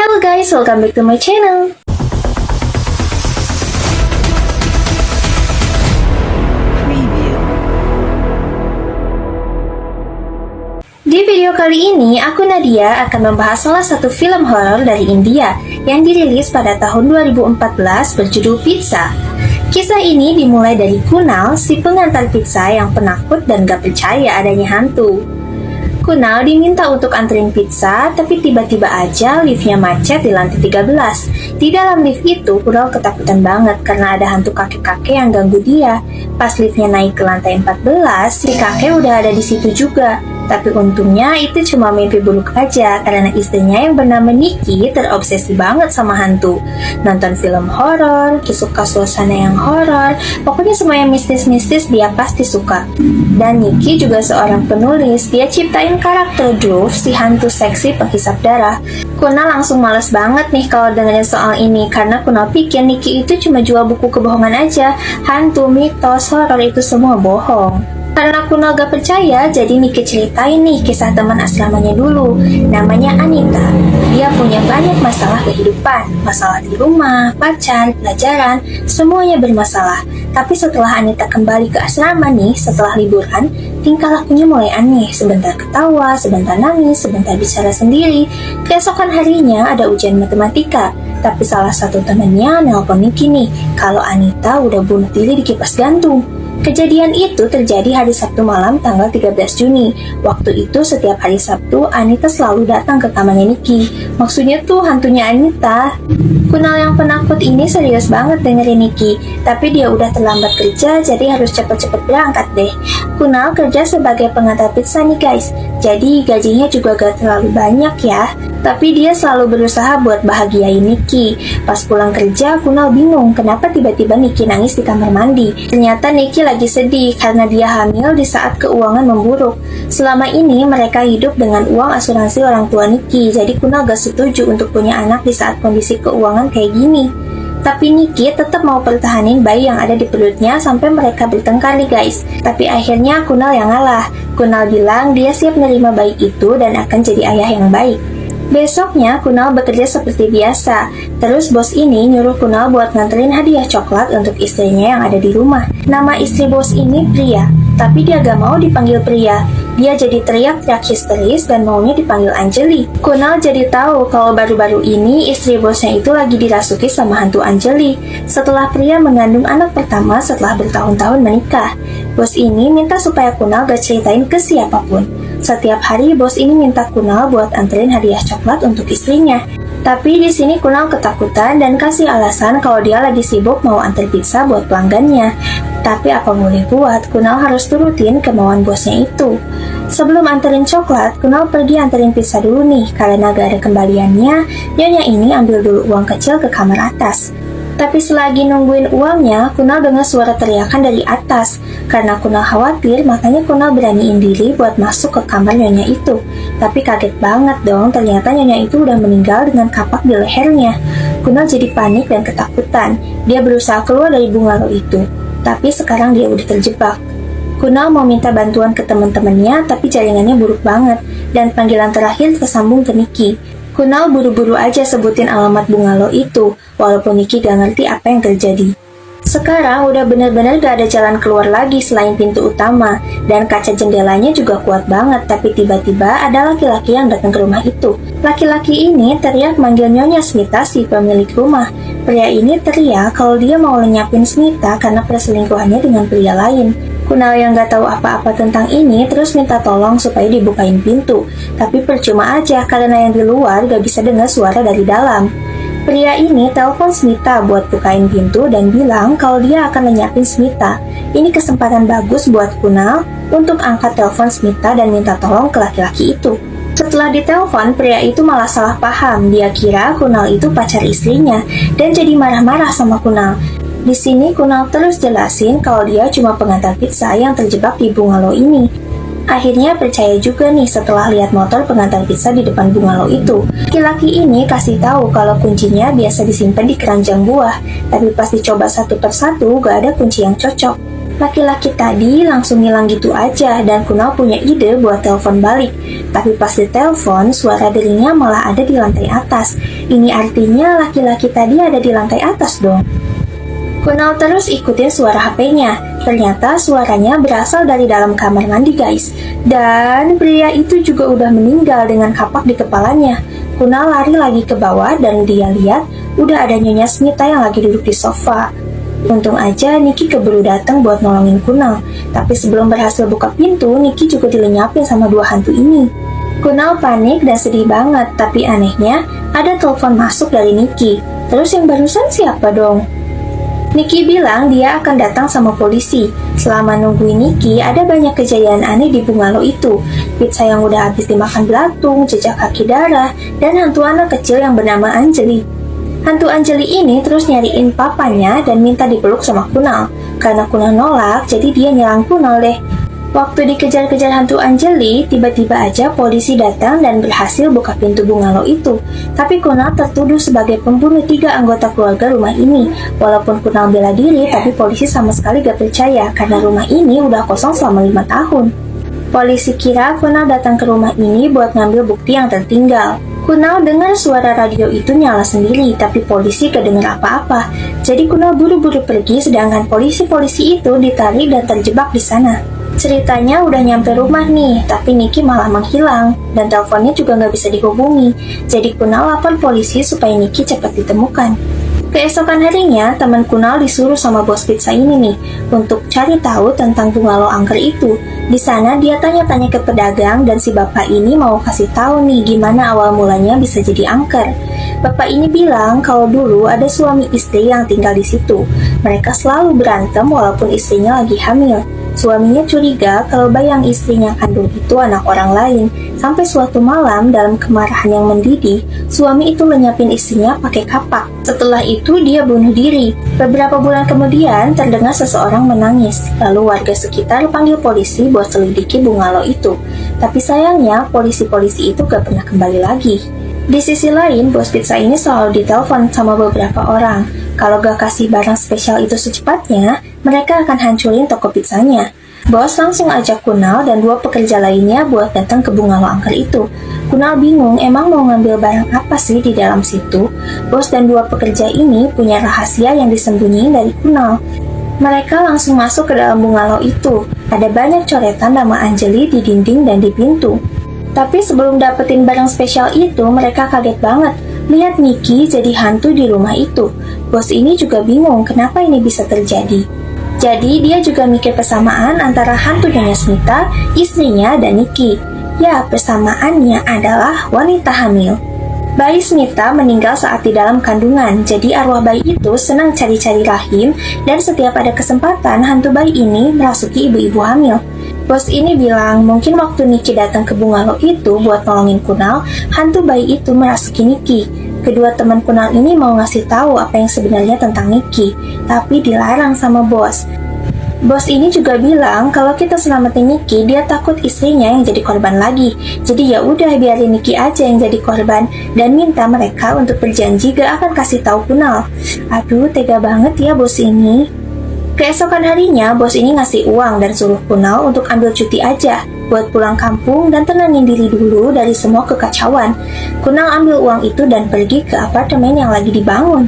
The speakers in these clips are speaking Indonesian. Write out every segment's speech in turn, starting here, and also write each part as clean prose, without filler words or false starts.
Hello guys, welcome back to my channel. Di video kali ini, aku Nadia akan membahas salah satu film horor dari India yang dirilis pada tahun 2014 berjudul Pizza. Kisah ini dimulai dari Kunal, si pengantar pizza yang penakut dan gak percaya adanya hantu. Kunal diminta untuk anterin pizza, tapi tiba-tiba aja liftnya macet di lantai 13. Di dalam lift itu, Kunal ketakutan banget karena ada hantu kakek-kakek yang ganggu dia. Pas liftnya naik ke lantai 14, si kakek udah ada di situ juga. Tapi untungnya itu cuma mimpi buruk aja karena istrinya yang bernama Nikki terobsesi banget sama hantu. Nonton film horor, suka suasana yang horor, pokoknya semua yang mistis-mistis dia pasti suka. Dan Nikki juga seorang penulis, dia ciptain karakter Dhruv, si hantu seksi penghisap darah. Kunal langsung males banget nih kalau dengerin soal ini karena Kunal pikir Nikki itu cuma jual buku kebohongan aja. Hantu, mitos, horor itu semua bohong. Karena Kunal gak percaya, jadi Nikki ceritain nih kisah teman asramanya dulu. Namanya Anita. Dia punya banyak masalah kehidupan. Masalah di rumah, pacar, pelajaran, semuanya bermasalah. Tapi setelah Anita kembali ke asrama nih, setelah liburan, tingkah lakunya mulai aneh. Sebentar ketawa, sebentar nangis, sebentar bicara sendiri. Keesokan harinya ada ujian matematika. Tapi salah satu temannya nelpon Nikki nih, kalau Anita udah bunuh diri di kipas gantung. Kejadian itu terjadi hari Sabtu malam tanggal 13 Juni. Waktu itu setiap hari Sabtu, Anita selalu datang ke kamarnya Nikki. Maksudnya tuh hantunya Anita. Kunal yang penakut ini serius banget dengerin Nikki. Tapi dia udah terlambat kerja, jadi harus cepet-cepet berangkat deh. Kunal kerja sebagai pengantar pizza nih guys. Jadi gajinya juga gak terlalu banyak ya. Tapi dia selalu berusaha buat bahagiain Nikki. Pas pulang kerja, Kunal bingung kenapa tiba-tiba Nikki nangis di kamar mandi. Ternyata Nikki lagi sedih karena dia hamil di saat keuangan memburuk. Selama ini mereka hidup dengan uang asuransi orang tua Nikki. Jadi Kunal gak setuju untuk punya anak di saat kondisi keuangan kayak gini. Tapi Nikki tetap mau pertahanin bayi yang ada di perutnya sampai mereka bertengkar nih guys. Tapi akhirnya Kunal yang ngalah. Kunal bilang dia siap menerima bayi itu dan akan jadi ayah yang baik. Besoknya, Kunal bekerja seperti biasa. Terus bos ini nyuruh Kunal buat nganterin hadiah coklat untuk istrinya yang ada di rumah. Nama istri bos ini Priya, tapi dia gak mau dipanggil Priya. Dia jadi teriak-teriak histeris dan maunya dipanggil Anjali. Kunal jadi tahu kalau baru-baru ini istri bosnya itu lagi dirasuki sama hantu Anjali. Setelah Priya mengandung anak pertama setelah bertahun-tahun menikah. Bos ini minta supaya Kunal gak ceritain ke siapapun. Setiap hari bos ini minta Kunal buat anterin hadiah coklat untuk istrinya. Tapi di sini Kunal ketakutan dan kasih alasan kalau dia lagi sibuk mau antar pizza buat pelanggannya. Tapi apa boleh buat, Kunal harus turutin kemauan bosnya itu. Sebelum anterin coklat, Kunal pergi anterin pizza dulu nih, karena gak ada kembaliannya, nyonya ini ambil dulu uang kecil ke kamar atas. Tapi selagi nungguin uangnya, Kunal dengar suara teriakan dari atas. Karena Kunal khawatir, makanya Kunal beraniin diri buat masuk ke kamar nyonya itu. Tapi kaget banget dong, ternyata nyonya itu udah meninggal dengan kapak di lehernya. Kunal jadi panik dan ketakutan. Dia berusaha keluar dari bungalow itu. Tapi sekarang dia udah terjebak. Kunal mau minta bantuan ke teman-temannya, tapi jaringannya buruk banget. Dan panggilan terakhir tersambung ke Nikki. Kunal buru-buru aja sebutin alamat bungalow itu, walaupun Nikki gak ngerti apa yang terjadi. Sekarang udah benar-benar gak ada jalan keluar lagi selain pintu utama, dan kaca jendelanya juga kuat banget, tapi tiba-tiba ada laki-laki yang datang ke rumah itu. Laki-laki ini teriak manggil Nyonya Smita, si pemilik rumah. Pria ini teriak kalau dia mau lenyapin Smita karena perselingkuhannya dengan pria lain. Kunal yang gak tahu apa-apa tentang ini terus minta tolong supaya dibukain pintu. Tapi percuma aja karena yang di luar gak bisa dengar suara dari dalam. Pria ini telepon Smita buat bukain pintu dan bilang kalau dia akan lenyapin Smita. Ini kesempatan bagus buat Kunal untuk angkat telepon Smita dan minta tolong ke laki-laki itu. Setelah ditelepon, pria itu malah salah paham. Dia kira Kunal itu pacar istrinya dan jadi marah-marah sama Kunal. Di sini Kunal terus jelasin kalau dia cuma pengantar pizza yang terjebak di bungalow ini. Akhirnya percaya juga nih setelah lihat motor pengantar pizza di depan bungalow itu. Laki-laki ini kasih tahu kalau kuncinya biasa disimpan di keranjang buah, tapi pas dicoba satu persatu gak ada kunci yang cocok. Laki-laki tadi langsung hilang gitu aja dan Kunal punya ide buat telepon balik. Tapi pas ditelepon, suara dirinya malah ada di lantai atas. Ini artinya laki-laki tadi ada di lantai atas dong. Kunal terus ikutin suara HP-nya. Ternyata suaranya berasal dari dalam kamar mandi guys. Dan pria itu juga udah meninggal dengan kapak di kepalanya. Kunal lari lagi ke bawah dan dia lihat udah ada Nyonya Smita yang lagi duduk di sofa. Untung aja Niki keburu datang buat nolongin Kunal. Tapi sebelum berhasil buka pintu, Niki juga dilenyapin sama dua hantu ini. Kunal panik dan sedih banget, tapi anehnya ada telepon masuk dari Niki. Terus yang barusan siapa dong? Niki bilang dia akan datang sama polisi. Selama nungguin Niki, ada banyak kejadian aneh di bungalow itu. Pizza yang udah habis dimakan belatung, jejak kaki darah, dan hantu anak kecil yang bernama Anjeli. Hantu Anjeli ini terus nyariin papanya dan minta dipeluk sama Kunal. Karena Kunal nolak, jadi dia nyerang Kunal deh. Waktu dikejar-kejar hantu Anjeli, tiba-tiba aja polisi datang dan berhasil buka pintu bungalow itu. Tapi Kunal tertuduh sebagai pembunuh 3 anggota keluarga rumah ini. Walaupun Kunal bela diri, tapi polisi sama sekali gak percaya karena rumah ini udah kosong selama 5 tahun. Polisi kira Kunal datang ke rumah ini buat ngambil bukti yang tertinggal. Kunal dengar suara radio itu nyala sendiri, tapi polisi gak dengar apa-apa. Jadi Kunal buru-buru pergi, sedangkan polisi-polisi itu ditarik dan terjebak di sana. Ceritanya udah nyampe rumah nih, tapi Niki malah menghilang, dan teleponnya juga gak bisa dihubungi. Jadi Kunal lapor polisi supaya Niki cepat ditemukan. Keesokan harinya, teman Kunal disuruh sama bos pizza ini nih untuk cari tahu tentang bungalow angker itu. Di sana dia tanya-tanya ke pedagang dan si bapak ini mau kasih tahu nih gimana awal mulanya bisa jadi angker. Bapak ini bilang kalau dulu ada suami istri yang tinggal di situ. Mereka selalu berantem walaupun istrinya lagi hamil. Suaminya curiga kalau bayi yang istrinya kandung itu anak orang lain. Sampai suatu malam dalam kemarahan yang mendidih, suami itu lenyapin istrinya pakai kapak. Setelah itu dia bunuh diri. Beberapa bulan kemudian terdengar seseorang menangis. Lalu warga sekitar panggil polisi buat selidiki bungalow itu. Tapi sayangnya polisi-polisi itu gak pernah kembali lagi. Di sisi lain, bos pizza ini selalu ditelepon sama beberapa orang. Kalau gak kasih barang spesial itu secepatnya, mereka akan hancurin toko pizzanya. Bos langsung ajak Kunal dan 2 pekerja lainnya buat datang ke bungalow angker itu. Kunal bingung emang mau ngambil barang apa sih di dalam situ. Bos dan 2 pekerja ini punya rahasia yang disembunyiin dari Kunal. Mereka langsung masuk ke dalam bungalow itu. Ada banyak coretan nama Anjeli di dinding dan di pintu. Tapi sebelum dapetin barang spesial itu, mereka kaget banget lihat Niki jadi hantu di rumah itu. Bos ini juga bingung kenapa ini bisa terjadi. Jadi dia juga mikir persamaan antara hantu Nyonya Smita, istrinya, dan Niki. Ya, persamaannya adalah wanita hamil. Bayi Smita meninggal saat di dalam kandungan, jadi arwah bayi itu senang cari-cari rahim dan setiap ada kesempatan hantu bayi ini merasuki ibu-ibu hamil. Bos ini bilang mungkin waktu Niki datang ke bungalow itu buat nolongin Kunal, hantu bayi itu merasuki Niki. Kedua teman Kunal ini mau ngasih tahu apa yang sebenarnya tentang Niki, tapi dilarang sama bos. Bos ini juga bilang kalau kita selamatin Niki, dia takut istrinya yang jadi korban lagi. Jadi ya udah biarin Niki aja yang jadi korban dan minta mereka untuk berjanji gak akan kasih tahu Kunal. Aduh, tega banget ya bos ini. Keesokan harinya, bos ini ngasih uang dan suruh Kunal untuk ambil cuti aja buat pulang kampung dan tenangin diri dulu dari semua kekacauan. Kunal ambil uang itu dan pergi ke apartemen yang lagi dibangun.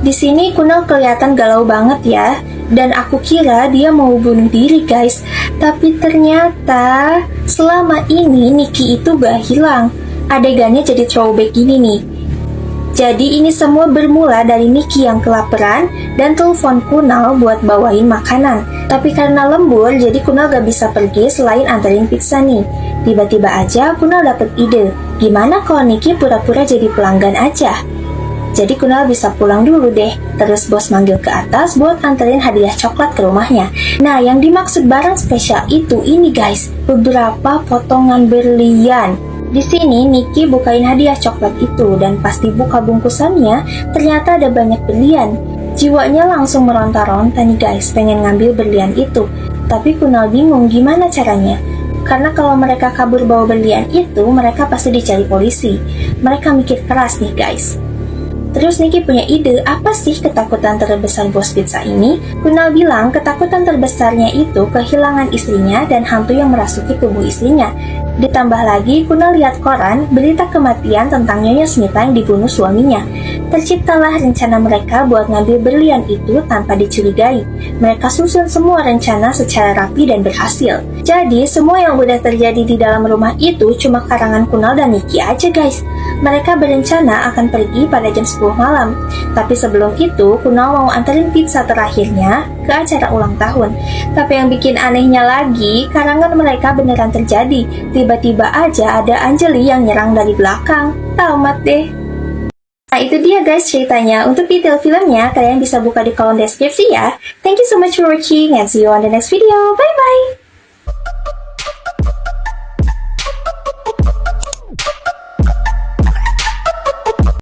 Di sini Kunal kelihatan galau banget ya, dan aku kira dia mau bunuh diri guys. Tapi ternyata selama ini Niki itu gak hilang. Adegannya jadi throwback gini nih. Jadi ini semua bermula dari Niki yang kelaparan dan telepon Kunal buat bawain makanan. Tapi karena lembur, jadi Kunal gak bisa pergi selain anterin pizza nih. Tiba-tiba aja Kunal dapet ide, gimana kalau Niki pura-pura jadi pelanggan aja? Jadi Kunal bisa pulang dulu deh. Terus bos manggil ke atas buat anterin hadiah coklat ke rumahnya. Nah, yang dimaksud barang spesial itu ini guys, beberapa potongan berlian. Di sini Niki bukain hadiah coklat itu dan pas dibuka bungkusannya ternyata ada banyak berlian. Jiwanya langsung meronta-ronta nih guys, pengen ngambil berlian itu. Tapi Kunal bingung gimana caranya. Karena kalau mereka kabur bawa berlian itu, mereka pasti dicari polisi. Mereka mikir keras nih guys. Terus Nicky punya ide, apa sih ketakutan terbesar bos pizza ini? Kunal bilang ketakutan terbesarnya itu kehilangan istrinya dan hantu yang merasuki tubuh istrinya. Ditambah lagi, Kunal lihat koran berita kematian tentang Nyonya Smita yang dibunuh suaminya. Terciptalah rencana mereka buat ngambil berlian itu tanpa dicurigai. Mereka susun semua rencana secara rapi dan berhasil. Jadi, semua yang udah terjadi di dalam rumah itu cuma karangan Kunal dan Nicky aja guys. Mereka berencana akan pergi pada jam 10 malam. Tapi sebelum itu, Kunal mau anterin pizza terakhirnya ke acara ulang tahun. Tapi yang bikin anehnya lagi, karangan mereka beneran terjadi. Tiba-tiba aja ada Anjali yang nyerang dari belakang. Tamat deh. Nah itu dia guys ceritanya. Untuk detail filmnya, kalian bisa buka di kolom deskripsi ya. Thank you so much for watching and see you on the next video. Bye-bye!